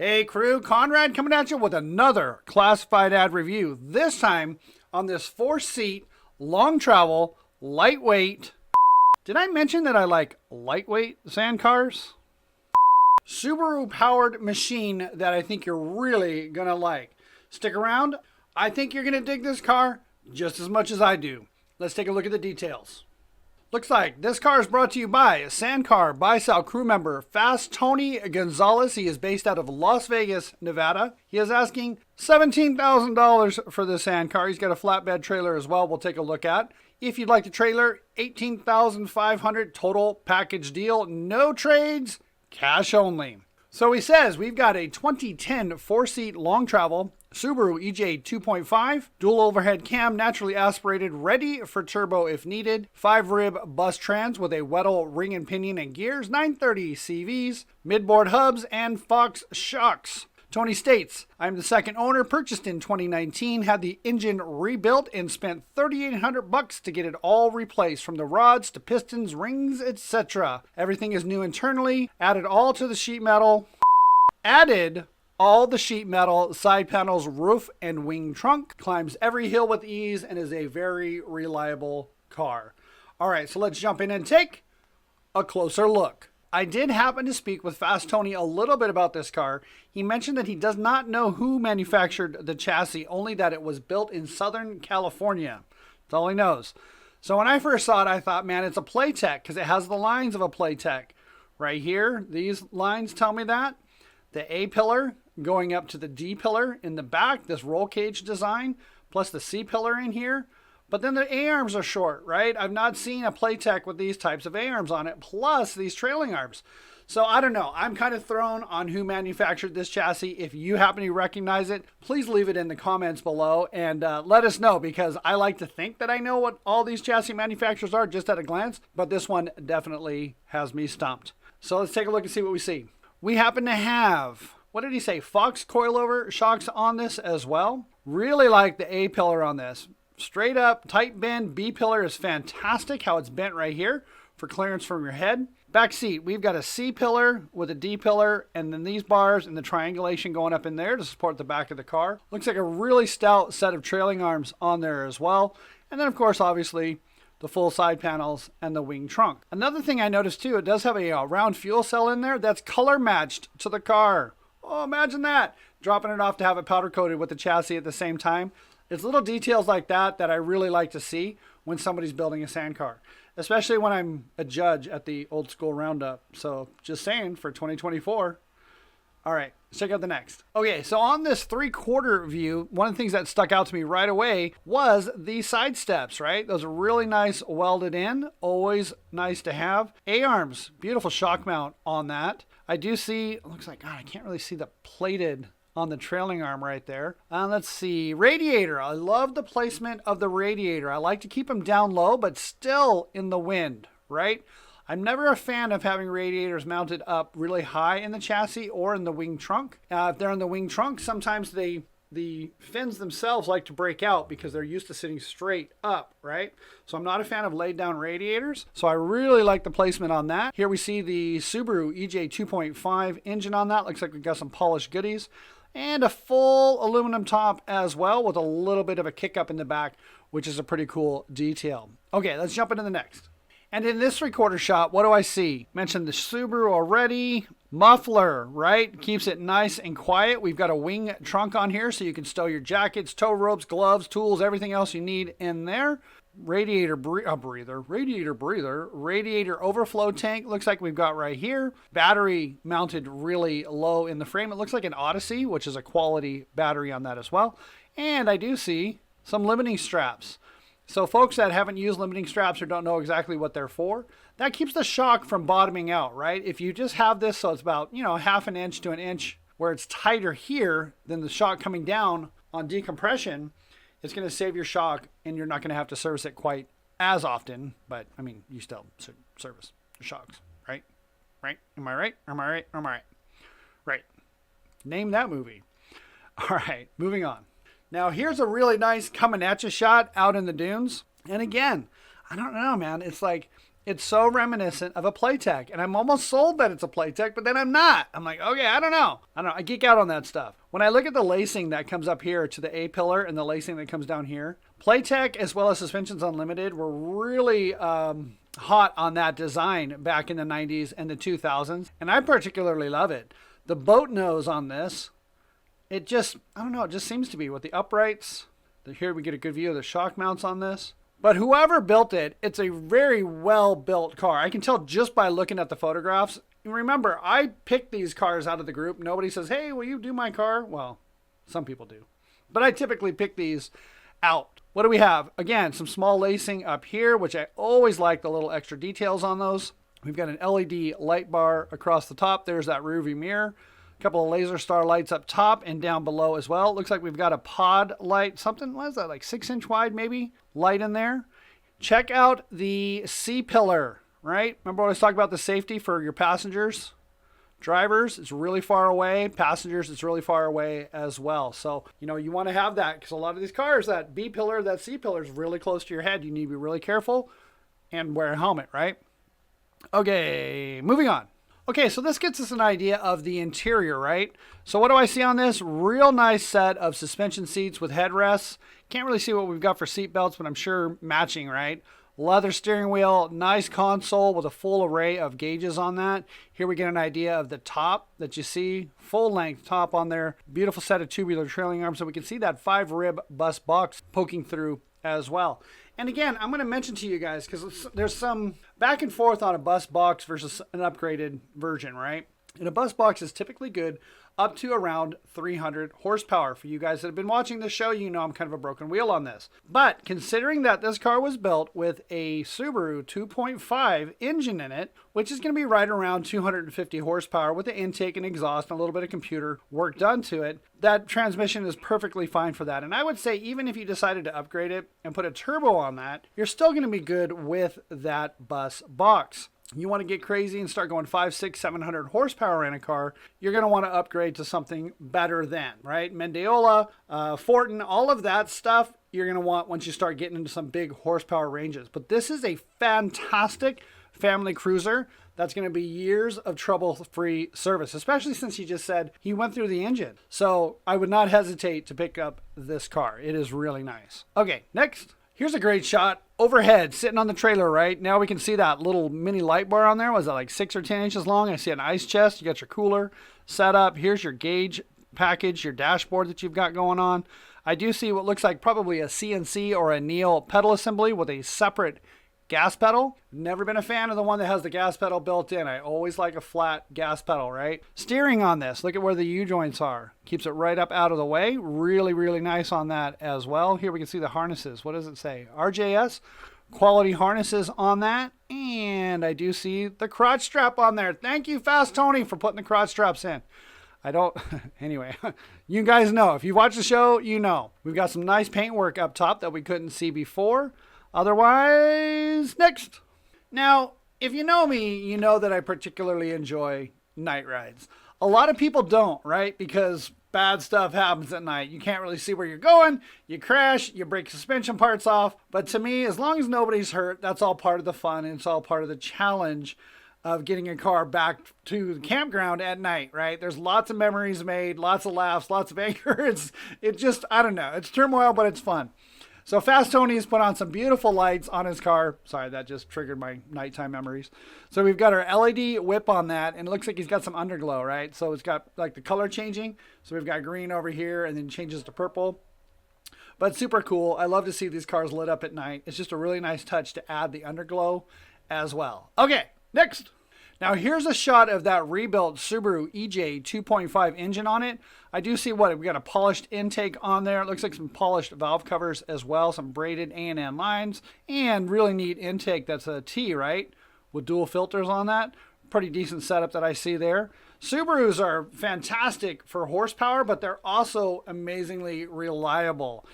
Hey crew, Conrad coming at you with another classified ad review. This time on this 4-seat, long travel, lightweight. Did I mention that I like lightweight sand cars? Subaru powered machine that I think you're really gonna like. Stick around. I think you're gonna dig this car just as much as I do. Let's take a look at the details. Looks like this car is brought to you by a Sandcar Buy-Sell crew member, Fast Tony Gonzalez. He is based out of Las Vegas, Nevada. He is asking $17,000 for this Sandcar. He's got a flatbed trailer as well we'll take a look at. If you'd like the trailer, $18,500 total package deal. No trades, cash only. So he says we've got a 2010 4-seat long travel Subaru EJ 2.5, dual overhead cam, naturally aspirated, ready for turbo if needed, 5-rib bus trans with a Weddell ring and pinion and gears, 930 CVs, midboard hubs, and Fox shocks. Tony states, I'm the second owner, purchased in 2019, had the engine rebuilt and spent $3,800 to get it all replaced from the rods to pistons, rings, etc. Everything is new internally, added all to the sheet metal, added all the sheet metal, side panels, roof, and wing trunk. Climbs every hill with ease and is a very reliable car. All right, so let's jump in and take a closer look. I did happen to speak with Fast Tony a little bit about this car. He mentioned that he does not know who manufactured the chassis, only that it was built in Southern California. That's all he knows. So when I first saw it, I thought, man, it's a Playtech because it has the lines of a Playtech. Right here, these lines tell me that. The A pillar going up to the D pillar in the back, this roll cage design, plus the C pillar in here. But then the A-arms are short, right? I've not seen a Playtech with these types of A-arms on it, plus these trailing arms. So I don't know. I'm kind of thrown on who manufactured this chassis. If you happen to recognize it, please leave it in the comments below and let us know, because I like to think that I know what all these chassis manufacturers are just at a glance, but this one definitely has me stumped. So let's take a look and see what we see. We happen to have, what did he say, Fox coilover shocks on this as well. Really like the A pillar on this. Straight up, tight bend. B pillar is fantastic, how it's bent right here for clearance from your head. Back seat, we've got a C pillar with a D pillar, and then these bars and the triangulation going up in there to support the back of the car. Looks like a really stout set of trailing arms on there as well. And then, of course, obviously, the full side panels and the wing trunk. Another thing I noticed too, it does have a round fuel cell in there that's color matched to the car. Oh, imagine that. Dropping it off to have it powder coated with the chassis at the same time. It's little details like that that I really like to see when somebody's building a sand car, especially when I'm a judge at the old school roundup. So just saying, for 2024. All right, let's check out the next. Okay, so on this 3/4 view, one of the things that stuck out to me right away was the side steps, right? Those are really nice welded in, always nice to have. A-arms, beautiful shock mount on that. I do see, it looks like, God, I can't really see the plated on the trailing arm right there. Let's see, radiator. I love the placement of the radiator. I like to keep them down low, but still in the wind, right? I'm never a fan of having radiators mounted up really high in the chassis or in the wing trunk. If they're in the wing trunk, sometimes the fins themselves like to break out because they're used to sitting straight up, right? So I'm not a fan of laid down radiators. So I really like the placement on that. Here we see the Subaru EJ 2.5 engine on that. Looks like we've got some polished goodies. And a full aluminum top as well with a little bit of a kick up in the back, which is a pretty cool detail. Okay, let's jump into the next. And in this 3/4 shot, what do I see? Mentioned the Subaru already. Muffler, right? Keeps it nice and quiet. We've got a wing trunk on here so you can stow your jackets, tow ropes, gloves, tools, everything else you need in there. Radiator breather, radiator overflow tank looks like we've got right here. Battery mounted really low in the frame. It looks like an Odyssey, which is a quality battery on that as well. And I do see some limiting straps. So folks that haven't used limiting straps or don't know exactly what they're for, that keeps the shock from bottoming out, right? If you just have this so it's about, half an inch to an inch where it's tighter here than the shock coming down on decompression, it's going to save your shock and you're not going to have to service it quite as often. But, I mean, you still service your shocks, right? Right? Am I right? Am I right? Am I right? Right. Name that movie. All right, moving on. Now, here's a really nice coming at you shot out in the dunes. And again, I don't know, man. It's like It's so reminiscent of a Playtech, and I'm almost sold that it's a Playtech, but then I'm not. I'm like, okay, I don't know. I geek out on that stuff. When I look at the lacing that comes up here to the A-pillar and the lacing that comes down here, Playtech as well as Suspensions Unlimited were really hot on that design back in the 90s and the 2000s, and I particularly love it. The boat nose on this, it just, I don't know, it just seems to be with the uprights. Here we get a good view of the shock mounts on this. But whoever built it, it's a very well-built car. I can tell just by looking at the photographs. Remember, I picked these cars out of the group. Nobody says, hey, will you do my car? Well, some people do. But I typically pick these out. What do we have? Again, some small lacing up here, which I always like the little extra details on those. We've got an LED light bar across the top. There's that rear view mirror. A couple of laser star lights up top and down below as well. Looks like we've got a pod light, something, what is that, like 6-inch wide maybe, light in there. Check out the C-pillar, right? Remember when I was talking about the safety for your passengers? Drivers, it's really far away. Passengers, it's really far away as well. So, you want to have that because a lot of these cars, that B-pillar, that C-pillar is really close to your head. You need to be really careful and wear a helmet, right? Okay, moving on. Okay, so this gets us an idea of the interior, right? So what do I see on this? Real nice set of suspension seats with headrests. Can't really see what we've got for seat belts, but I'm sure matching, right? Leather steering wheel, nice console with a full array of gauges on that. Here we get an idea of the top that you see, full length top on there. Beautiful set of tubular trailing arms, so we can see that 5-rib bus box poking through as well. And again, I'm going to mention to you guys, because there's some back and forth on a bus box versus an upgraded version, right? And a bus box is typically good up to around 300 horsepower. For you guys that have been watching this show, you know I'm kind of a broken wheel on this. But considering that this car was built with a Subaru 2.5 engine in it, which is going to be right around 250 horsepower with the intake and exhaust and a little bit of computer work done to it, that transmission is perfectly fine for that. And I would say even if you decided to upgrade it and put a turbo on that, you're still going to be good with that bus box. You want to get crazy and start going 500, 600, 700 horsepower in a car, you're going to want to upgrade to something better than, right? Mendiola, Fortin, all of that stuff you're going to want once you start getting into some big horsepower ranges. But this is a fantastic family cruiser that's going to be years of trouble-free service, especially since he just said he went through the engine. So I would not hesitate to pick up this car. It is really nice. Okay, next. Here's a great shot overhead, sitting on the trailer, right? Now we can see that little mini light bar on there. Was that like 6 or 10 inches long? I see an ice chest. You got your cooler set up. Here's your gauge package, your dashboard that you've got going on. I do see what looks like probably a CNC or a Neil pedal assembly with a separate gas pedal. Never been a fan of the one that has the gas pedal built in. I always like a flat gas pedal, right? Steering on this, look at where the U-joints are. Keeps it right up out of the way. Really, really nice on that as well. Here we can see the harnesses. What does it say? RJS. Quality harnesses on that. And I do see the crotch strap on there. Thank you, Fast Tony, for putting the crotch straps in. Anyway, you guys know. If you watch the show, you know. We've got some nice paintwork up top that we couldn't see before. Otherwise, next. Now, if you know me, you know that I particularly enjoy night rides. A lot of people don't, right? Because bad stuff happens at night. You can't really see where you're going. You crash, you break suspension parts off. But to me, as long as nobody's hurt, that's all part of the fun and it's all part of the challenge of getting a car back to the campground at night, right? There's lots of memories made, lots of laughs, lots of anger. It just, I don't know. It's turmoil, but it's fun. So Fast Tony's put on some beautiful lights on his car. Sorry, that just triggered my nighttime memories. So we've got our LED whip on that, and it looks like he's got some underglow, right? So it's got like the color changing. So we've got green over here, and then changes to purple. But super cool. I love to see these cars lit up at night. It's just a really nice touch to add the underglow as well. Okay, next. Now here's a shot of that rebuilt Subaru EJ 2.5 engine on it. I do see we got a polished intake on there. It looks like some polished valve covers as well, some braided A&N lines, and really neat intake that's a T, right? With dual filters on that. Pretty decent setup that I see there. Subarus are fantastic for horsepower, but they're also amazingly reliable.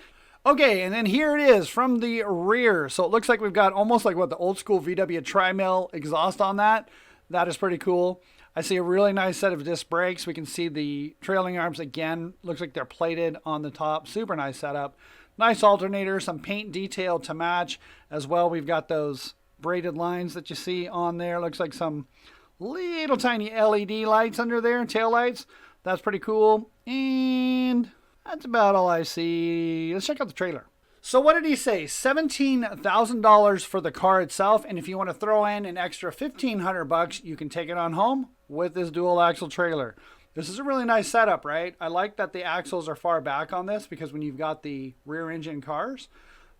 Okay, and then here it is from the rear. So it looks like we've got almost like the old school VW tri-mill exhaust on that. That is pretty cool. I see a really nice set of disc brakes. We can see the trailing arms again. Looks like they're plated on the top. Super nice setup. Nice alternator, some paint detail to match as well. We've got those braided lines that you see on there. Looks like some little tiny LED lights under there, tail lights. That's pretty cool. And that's about all I see. Let's check out the trailer. So what did he say? $17,000 for the car itself, and if you want to throw in an extra $1,500, you can take it on home with this dual axle trailer. This is a really nice setup, right? I like that the axles are far back on this because when you've got the rear engine cars,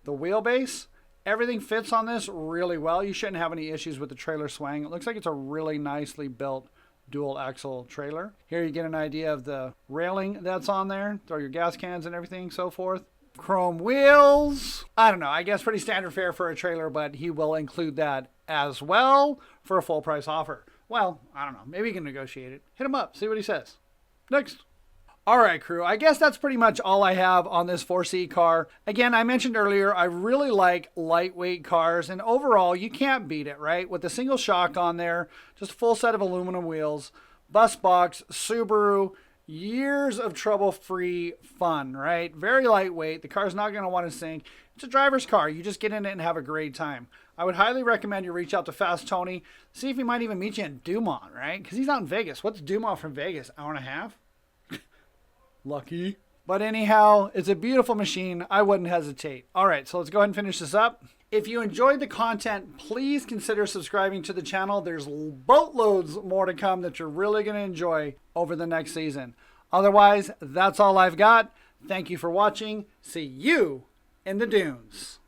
the wheelbase, everything fits on this really well. You shouldn't have any issues with the trailer swaying. It looks like it's a really nicely built dual axle trailer. Here you get an idea of the railing that's on there. Throw your gas cans and everything, so forth. Chrome wheels. I don't know. I guess pretty standard fare for a trailer, but he will include that as well for a full price offer. Well, I don't know. Maybe you can negotiate it. Hit him up. See what he says. Next. All right, crew. I guess that's pretty much all I have on this 4C car. Again, I mentioned earlier, I really like lightweight cars, and overall, you can't beat it, right? With the single shock on there, just a full set of aluminum wheels, bus box, Subaru, years of trouble-free fun, right? Very lightweight. The car's not going to want to sink. It's a driver's car. You just get in it and have a great time. I would highly recommend you reach out to Fast Tony. See if he might even meet you in Dumont, right? Because he's out in Vegas. What's Dumont from Vegas? Hour and a half? Lucky. But anyhow, it's a beautiful machine. I wouldn't hesitate. All right, so let's go ahead and finish this up. If you enjoyed the content, please consider subscribing to the channel. There's boatloads more to come that you're really going to enjoy over the next season. Otherwise, that's all I've got. Thank you for watching. See you in the dunes.